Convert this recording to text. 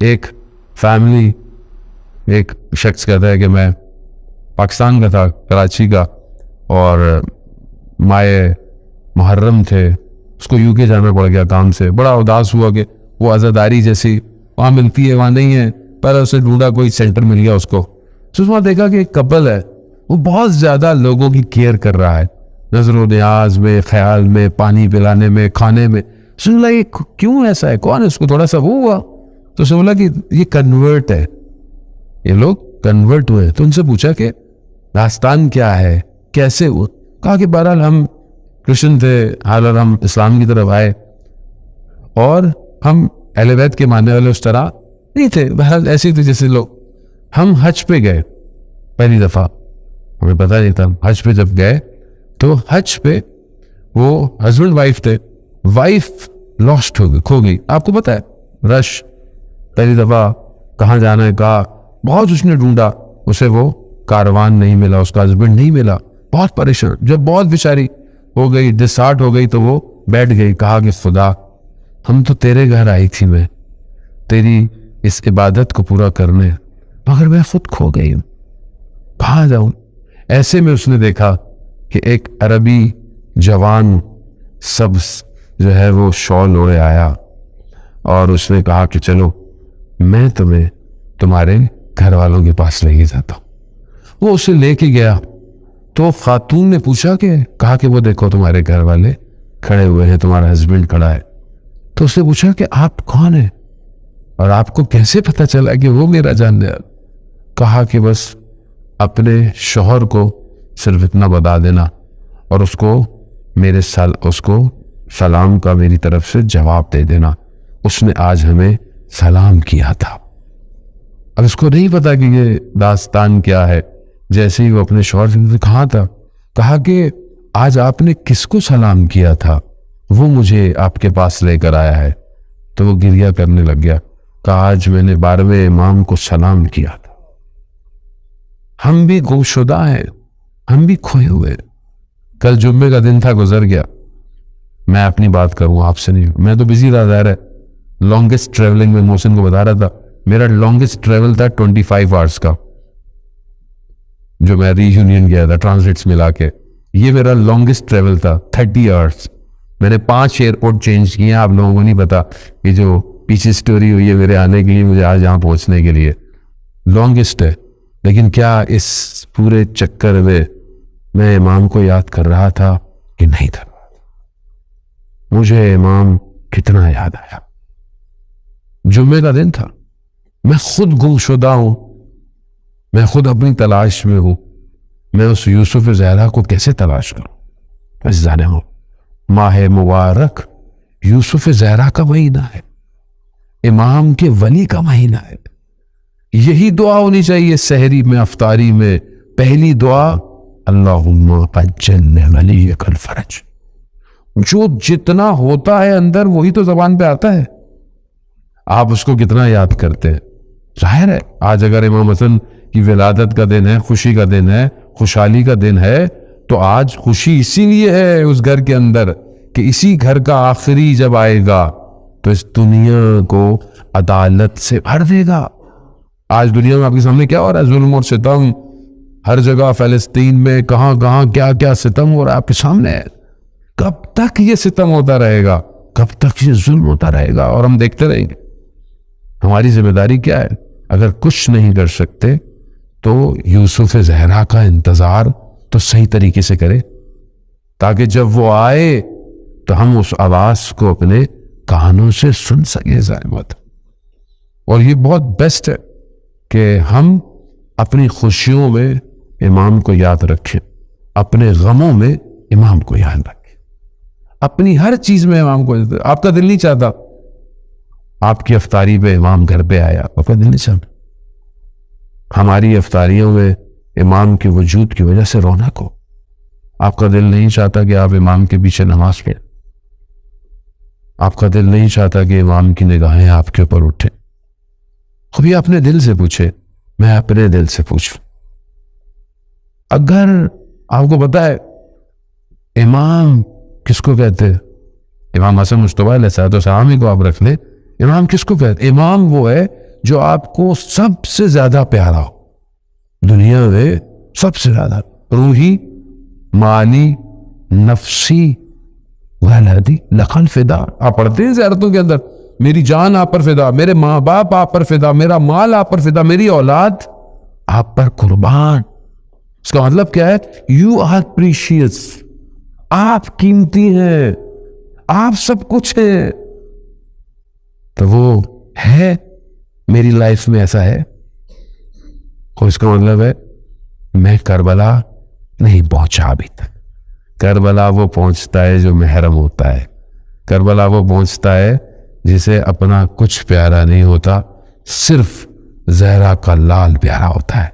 ایک فیملی، ایک شخص کہتا ہے کہ میں پاکستان کا تھا، کراچی کا، اور مائع محرم تھے، اس کو یو کے جانا پڑ گیا کام سے، بڑا اداس ہوا کہ وہ عزاداری جیسی وہاں ملتی ہے وہاں نہیں ہے، پہلے اسے ڈھونڈا، کوئی سینٹر مل گیا اس کو، تو وہاں دیکھا کہ ایک کپل ہے، وہ بہت زیادہ لوگوں کی کیئر کر رہا ہے، نظر و نیاز میں، خیال میں، پانی پلانے میں، کھانے میں. سن لگا یہ کیوں ایسا ہے، کون ہے، اس کو تھوڑا سا وہ ہوا تو سن لگا کہ یہ کنورٹ ہے، یہ لوگ کنورٹ ہوئے. تو ان سے پوچھا کہ داستان کیا ہے، کیسے ہوا؟ کہا کہ بہرحال ہم کرسچن تھے، حالانکہ ہم اسلام کی طرف آئے، اور ہم اہل بیت کے ماننے والے اس طرح نہیں تھے، بہرحال ایسے تھے جیسے لوگ. ہم حج پہ گئے پہلی دفعہ، ہمیں پتہ نہیں تھا. حج پہ جب گئے تو حج پہ وہ ہسبینڈ وائف تھے، وائف لاسٹ ہو گئی، کھو گئی. آپ کو پتہ ہے رش، پہلی دفعہ کہاں جانا ہے، کہا بہت اس نے ڈھونڈا، اسے وہ کاروان نہیں ملا، اس کا ہسبینڈ نہیں ملا، بہت پریشان. جب بہت بیچاری ہو گئی، ڈسہارٹ ہو گئی، تو وہ بیٹھ گئی. کہا کہ خدا، ہم تو تیرے گھر آئی تھی، میں تیری اس عبادت کو پورا کرنے، مگر میں خود کھو گئی ہوں، کہاں جاؤں؟ ایسے میں اس نے دیکھا کہ ایک عربی جوان سبز جو ہے وہ شال اوڑے آیا، اور اس نے کہا کہ چلو میں تمہیں تمہارے گھر والوں کے پاس لے کے جاتا ہوں. وہ اسے لے کے گیا تو خاتون نے پوچھا کہ کہا کہ وہ دیکھو تمہارے گھر والے کھڑے ہوئے ہیں، تمہارا ہسبینڈ کھڑا ہے. تو اس نے پوچھا کہ آپ کون ہیں اور آپ کو کیسے پتہ چلا کہ وہ میرا جاننے والا؟ کہا کہ بس اپنے شوہر کو صرف اتنا بتا دینا، اور اس کو سلام کا میری طرف سے جواب دے دینا، اس نے آج ہمیں سلام کیا تھا. اب اس کو نہیں پتا کہ یہ داستان کیا ہے. جیسے ہی وہ اپنے شوہر سے کہاں تھا، کہا کہ آج آپ نے کس کو سلام کیا تھا، وہ مجھے آپ کے پاس لے کر آیا ہے. تو وہ گریہ کرنے لگ گیا، کہا آج میں نے 12ویں امام کو سلام کیا تھا. ہم بھی گمشدہ ہیں، ہم بھی کھوئے ہوئے. کل جمعے کا دن تھا، گزر گیا. میں اپنی بات کروں، آپ سے نہیں. میں تو بزی رہا، ظاہر ہے. لانگسٹ ٹریولنگ میں محسن کو بتا رہا تھا، میرا لانگسٹ ٹریول تھا 25 آورس کا، جو میں ری یونین گیا تھا ٹرانزٹس ملا کے. یہ میرا لانگسٹ ٹریول تھا 30 آورس. میں نے 5 ایئرپورٹ چینج کیے. آپ لوگوں کو نہیں پتا یہ جو پیچھے سٹوری ہوئی ہے میرے آنے کے لیے، مجھے آج یہاں پہنچنے کے لیے، لانگسٹ ہے. لیکن کیا اس پورے چکر میں امام کو یاد کر رہا تھا کہ نہیں تھا؟ مجھے امام کتنا یاد آیا. جمعے کا دن تھا، میں خود گمشدہ ہوں، میں خود اپنی تلاش میں ہوں. میں اس یوسف زہرا کو کیسے تلاش کروں؟ بس جانے ہوں ماہ مبارک یوسف زہرا کا مہینہ ہے، امام کے ولی کا مہینہ ہے. یہی دعا ہونی چاہیے سحری میں، افطاری میں. پہلی دعا اللہم عجل ولیک الفرج. جو جتنا ہوتا ہے اندر وہی تو زبان پہ آتا ہے. آپ اس کو کتنا یاد کرتے ہیں. ظاہر ہے آج اگر امام حسن کی ولادت کا دن ہے، خوشی کا دن ہے، خوشحالی کا دن ہے، تو آج خوشی اسی لیے ہے اس گھر کے اندر کہ اسی گھر کا آخری جب آئے گا تو اس دنیا کو عدالت سے بھر دے گا. آج دنیا میں آپ کے سامنے کیا ہو رہا ہے؟ ظلم اور ستم ہر جگہ، فلسطین میں کہاں کہاں کیا کیا ستم ہو رہا ہے آپ کے سامنے ہے. کب تک یہ ستم ہوتا رہے گا؟ کب تک یہ ظلم ہوتا رہے گا؟ اور ہم دیکھتے رہیں گے. ہماری ذمہ داری کیا ہے؟ اگر کچھ نہیں کر سکتے تو یوسف زہرا کا انتظار تو صحیح طریقے سے کرے، تاکہ جب وہ آئے تو ہم اس آواز کو اپنے کانوں سے سن سکیں. ظالمت. اور یہ بہت بیسٹ ہے کہ ہم اپنی خوشیوں میں امام کو یاد رکھیں، اپنے غموں میں امام کو یاد رکھیں، اپنی ہر چیز میں امام کو. آپ کا دل نہیں چاہتا آپ کی افطاری پہ امام گھر پہ آیا، آپ کا دل نہیں چاہتا. ہماری افطاریوں میں امام کے وجود کی وجہ سے رونق ہو. آپ کا دل نہیں چاہتا کہ آپ امام کے پیچھے نماز پڑھیں. آپ کا دل نہیں چاہتا کہ امام کی نگاہیں آپ کے اوپر اٹھیں. کبھی اپنے دل سے پوچھے، میں اپنے دل سے پوچھوں. اگر آپ کو پتا ہے امام کس کو کہتے ہیں، امام حسن مجتبیٰ علیہ السلام کو آپ رکھ لیں، امام کس کو کہتے ہیں؟ امام وہ ہے جو آپ کو سب سے زیادہ پیارا ہو دنیا میں، سب سے زیادہ، روحی، مالی، نفسی، ولدی لقل فدا. آپ پڑھتے ہیں زیارتوں کے اندر، میری جان آپ پر فدا، میرے ماں باپ آپ پر فدا، میرا مال آپ پر فدا، میری اولاد آپ پر قربان. اس کا مطلب کیا ہے؟ یو آر پریشیس، آپ قیمتی ہیں، آپ سب کچھ ہیں. تو وہ ہے میری لائف میں، ایسا ہے. اور اس کا مطلب ہے میں کربلا نہیں پہنچا ابھی تک. کربلا وہ پہنچتا ہے جو محرم ہوتا ہے. کربلا وہ پہنچتا ہے جسے اپنا کچھ پیارا نہیں ہوتا، صرف زہرا کا لال پیارا ہوتا ہے.